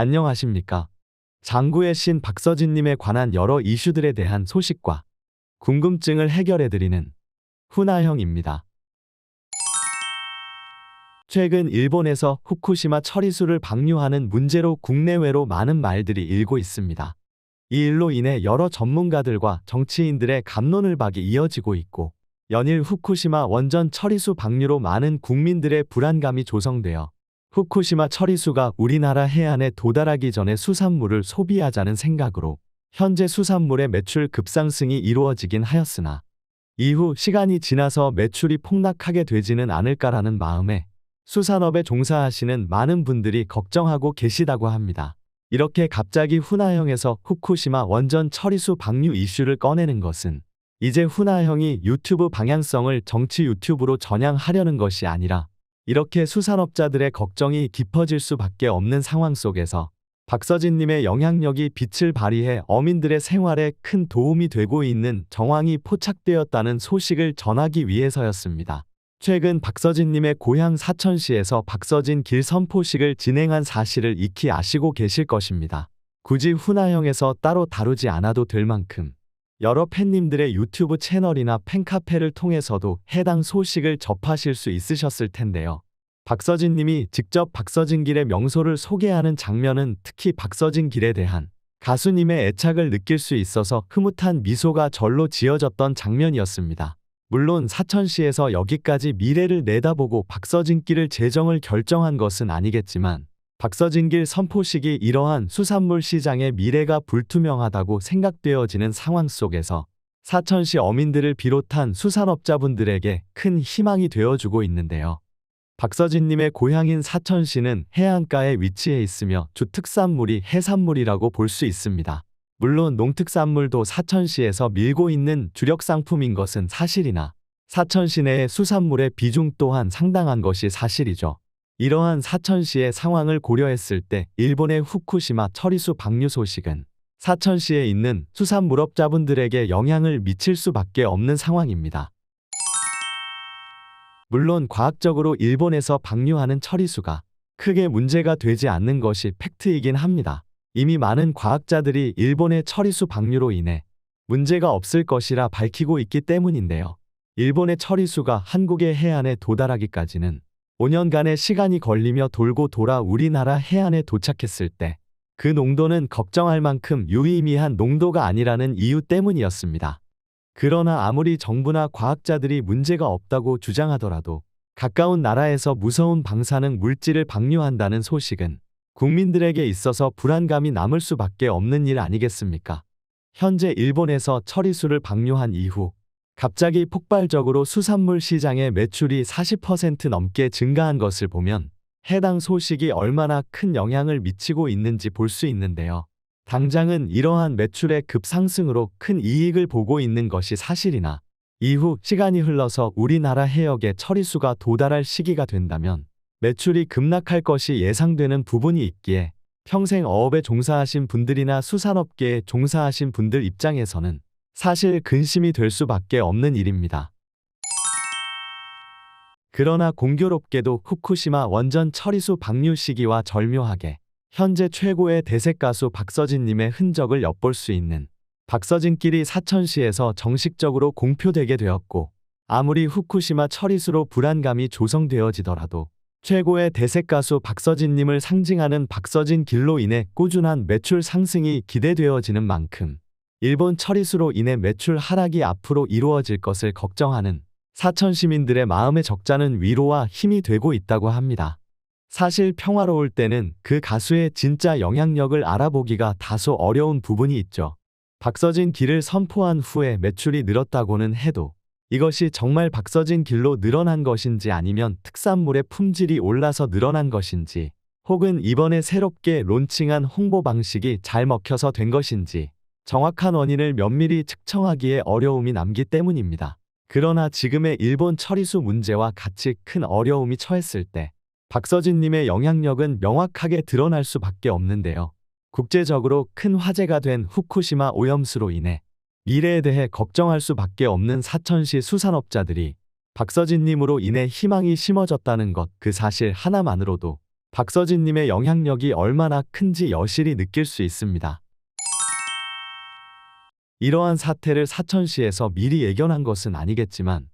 안녕하십니까. 장구의 신 박서진님에 관한 여러 이슈들에 대한 소식과 궁금증을 해결해드리는 훈아형입니다. 최근 일본에서 후쿠시마 처리수를 방류하는 문제로 국내외로 많은 말들이 일고 있습니다. 이 일로 인해 여러 전문가들과 정치인들의 갑론을박이 이어지고 있고, 연일 후쿠시마 원전 처리수 방류로 많은 국민들의 불안감이 조성되어 후쿠시마 처리수가 우리나라 해안에 도달하기 전에 수산물을 소비하자는 생각으로 현재 수산물의 매출 급상승이 이루어지긴 하였으나, 이후 시간이 지나서 매출이 폭락하게 되지는 않을까라는 마음에 수산업에 종사하시는 많은 분들이 걱정하고 계시다고 합니다. 이렇게 갑자기 훈아형에서 후쿠시마 원전 처리수 방류 이슈를 꺼내는 것은 이제 훈아형이 유튜브 방향성을 정치 유튜브로 전향하려는 것이 아니라, 이렇게 수산업자들의 걱정이 깊어질 수밖에 없는 상황 속에서 박서진님의 영향력이 빛을 발휘해 어민들의 생활에 큰 도움이 되고 있는 정황이 포착되었다는 소식을 전하기 위해서였습니다. 최근 박서진님의 고향 사천시에서 박서진 길 선포식을 진행한 사실을 익히 아시고 계실 것입니다. 굳이 훈아형에서 따로 다루지 않아도 될 만큼 여러 팬님들의 유튜브 채널이나 팬카페를 통해서도 해당 소식을 접하실 수 있으셨을 텐데요. 박서진님이 직접 박서진길의 명소를 소개하는 장면은 특히 박서진길에 대한 가수님의 애착을 느낄 수 있어서 흐뭇한 미소가 절로 지어졌던 장면이었습니다. 물론 사천시에서 여기까지 미래를 내다보고 박서진길을 재정을 결정한 것은 아니겠지만, 박서진길 선포식이 이러한 수산물 시장의 미래가 불투명하다고 생각되어지는 상황 속에서 사천시 어민들을 비롯한 수산업자분들에게 큰 희망이 되어주고 있는데요. 박서진님의 고향인 사천시는 해안가에 위치해 있으며 주 특산물이 해산물이라고 볼 수 있습니다. 물론 농특산물도 사천시에서 밀고 있는 주력 상품인 것은 사실이나 사천시 내의 수산물의 비중 또한 상당한 것이 사실이죠. 이러한 사천시의 상황을 고려했을 때 일본의 후쿠시마 처리수 방류 소식은 사천시에 있는 수산물업자분들에게 영향을 미칠 수밖에 없는 상황입니다. 물론 과학적으로 일본에서 방류하는 처리수가 크게 문제가 되지 않는 것이 팩트이긴 합니다. 이미 많은 과학자들이 일본의 처리수 방류로 인해 문제가 없을 것이라 밝히고 있기 때문인데요. 일본의 처리수가 한국의 해안에 도달하기까지는 5년간의 시간이 걸리며 돌고 돌아 우리나라 해안에 도착했을 때 그 농도는 걱정할 만큼 유의미한 농도가 아니라는 이유 때문이었습니다. 그러나 아무리 정부나 과학자들이 문제가 없다고 주장하더라도 가까운 나라에서 무서운 방사능 물질을 방류한다는 소식은 국민들에게 있어서 불안감이 남을 수밖에 없는 일 아니겠습니까? 현재 일본에서 처리수를 방류한 이후 갑자기 폭발적으로 수산물 시장의 매출이 40% 넘게 증가한 것을 보면 해당 소식이 얼마나 큰 영향을 미치고 있는지 볼 수 있는데요. 당장은 이러한 매출의 급상승으로 큰 이익을 보고 있는 것이 사실이나, 이후 시간이 흘러서 우리나라 해역에 처리수가 도달할 시기가 된다면 매출이 급락할 것이 예상되는 부분이 있기에 평생 어업에 종사하신 분들이나 수산업계에 종사하신 분들 입장에서는 사실 근심이 될 수밖에 없는 일입니다. 그러나 공교롭게도 후쿠시마 원전 처리수 방류 시기와 절묘하게 현재 최고의 대색 가수 박서진님의 흔적을 엿볼 수 있는 박서진길이 사천시에서 정식적으로 공표되게 되었고, 아무리 후쿠시마 처리수로 불안감이 조성되어지더라도 최고의 대색 가수 박서진님을 상징하는 박서진 길로 인해 꾸준한 매출 상승이 기대되어지는 만큼 일본 처리수로 인해 매출 하락이 앞으로 이루어질 것을 걱정하는 사천 시민들의 마음의 적잖은 위로와 힘이 되고 있다고 합니다. 사실 평화로울 때는 그 가수의 진짜 영향력을 알아보기가 다소 어려운 부분이 있죠. 박서진 길을 선포한 후에 매출이 늘었다고는 해도 이것이 정말 박서진 길로 늘어난 것인지, 아니면 특산물의 품질이 올라서 늘어난 것인지, 혹은 이번에 새롭게 론칭한 홍보 방식이 잘 먹혀서 된 것인지 정확한 원인을 면밀히 측정하기에 어려움이 남기 때문입니다. 그러나 지금의 일본 처리수 문제와 같이 큰 어려움이 처했을 때 박서진님의 영향력은 명확하게 드러날 수밖에 없는데요. 국제적으로 큰 화제가 된 후쿠시마 오염수로 인해 미래에 대해 걱정할 수밖에 없는 사천시 수산업자들이 박서진님으로 인해 희망이 심어졌다는 것, 그 사실 하나만으로도 박서진님의 영향력이 얼마나 큰지 여실히 느낄 수 있습니다. 이러한 사태를 사천시에서 미리 예견한 것은 아니겠지만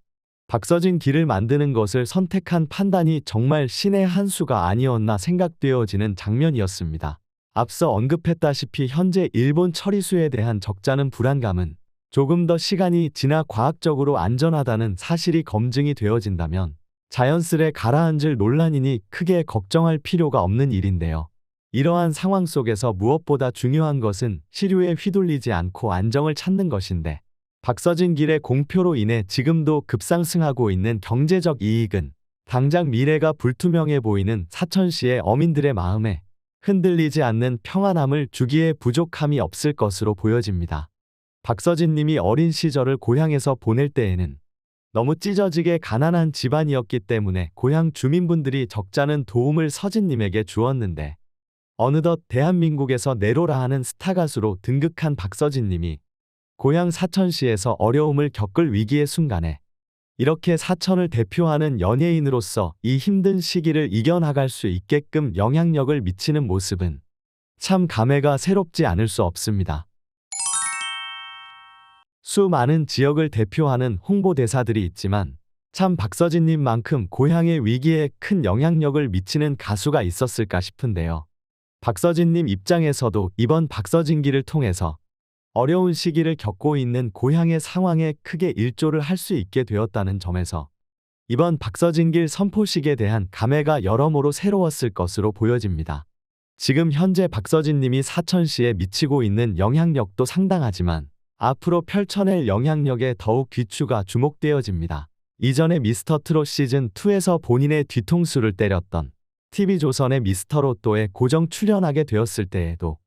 박서진 길을 만드는 것을 선택한 판단이 정말 신의 한 수가 아니었나 생각되어지는 장면이었습니다. 앞서 언급했다시피 현재 일본 처리수에 대한 적잖은 불안감은 조금 더 시간이 지나 과학적으로 안전하다는 사실이 검증이 되어진다면 자연스레 가라앉을 논란이니 크게 걱정할 필요가 없는 일인데요. 이러한 상황 속에서 무엇보다 중요한 것은 시류에 휘둘리지 않고 안정을 찾는 것인데 박서진 길의 공표로 인해 지금도 급상승하고 있는 경제적 이익은 당장 미래가 불투명해 보이는 사천시의 어민들의 마음에 흔들리지 않는 평안함을 주기에 부족함이 없을 것으로 보여집니다. 박서진 님이 어린 시절을 고향에서 보낼 때에는 너무 찢어지게 가난한 집안이었기 때문에 고향 주민분들이 적잖은 도움을 서진 님에게 주었는데 어느덧 대한민국에서 네로라 하는 스타 가수로 등극한 박서진 님이 고향 사천시에서 어려움을 겪을 위기의 순간에 이렇게 사천을 대표하는 연예인으로서 이 힘든 시기를 이겨나갈 수 있게끔 영향력을 미치는 모습은 참 감회가 새롭지 않을 수 없습니다. 수많은 지역을 대표하는 홍보대사들이 있지만 참 박서진님만큼 고향의 위기에 큰 영향력을 미치는 가수가 있었을까 싶은데요. 박서진님 입장에서도 이번 박서진기를 통해서 어려운 시기를 겪고 있는 고향의 상황에 크게 일조를 할 수 있게 되었다는 점에서 이번 박서진길 선포식에 대한 감회가 여러모로 새로웠을 것으로 보여집니다. 지금 현재 박서진님이 사천시에 미치고 있는 영향력도 상당하지만 앞으로 펼쳐낼 영향력에 더욱 귀추가 주목되어집니다. 이전에 미스터트롯 시즌2에서 본인의 뒤통수를 때렸던 TV조선의 미스터로또에 고정 출연하게 되었을 때에도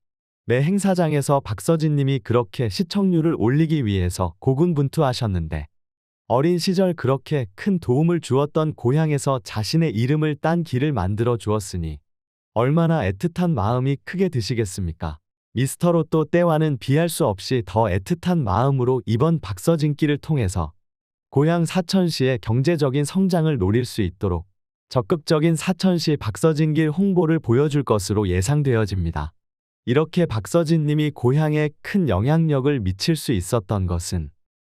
매 행사장에서 박서진님이 그렇게 시청률을 올리기 위해서 고군분투하셨는데 어린 시절 그렇게 큰 도움을 주었던 고향에서 자신의 이름을 딴 길을 만들어 주었으니 얼마나 애틋한 마음이 크게 드시겠습니까? 미스터로또 때와는 비할 수 없이 더 애틋한 마음으로 이번 박서진길을 통해서 고향 사천시의 경제적인 성장을 노릴 수 있도록 적극적인 사천시 박서진길 홍보를 보여줄 것으로 예상되어집니다. 이렇게 박서진님이 고향에 큰 영향력을 미칠 수 있었던 것은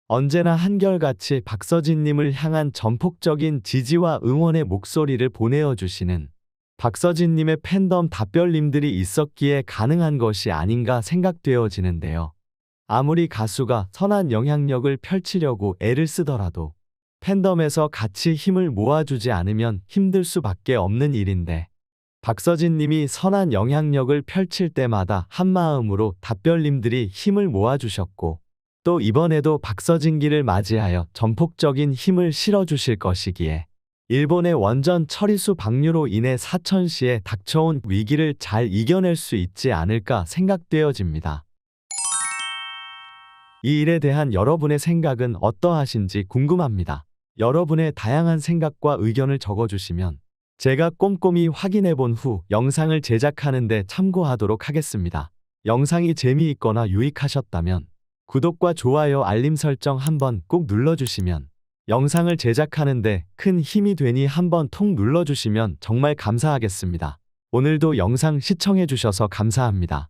언제나 한결같이 박서진님을 향한 전폭적인 지지와 응원의 목소리를 보내어주시는 박서진님의 팬덤 답별님들이 있었기에 가능한 것이 아닌가 생각되어지는데요. 아무리 가수가 선한 영향력을 펼치려고 애를 쓰더라도 팬덤에서 같이 힘을 모아주지 않으면 힘들 수밖에 없는 일인데 박서진님이 선한 영향력을 펼칠 때마다 한마음으로 답별님들이 힘을 모아주셨고 또 이번에도 박서진기를 맞이하여 전폭적인 힘을 실어주실 것이기에 일본의 원전 처리수 방류로 인해 사천시에 닥쳐온 위기를 잘 이겨낼 수 있지 않을까 생각되어집니다. 이 일에 대한 여러분의 생각은 어떠하신지 궁금합니다. 여러분의 다양한 생각과 의견을 적어주시면 제가 꼼꼼히 확인해 본 후 영상을 제작하는 데 참고하도록 하겠습니다. 영상이 재미있거나 유익하셨다면 구독과 좋아요 알림 설정 한번 꼭 눌러주시면 영상을 제작하는 데 큰 힘이 되니 한번 통 눌러주시면 정말 감사하겠습니다. 오늘도 영상 시청해 주셔서 감사합니다.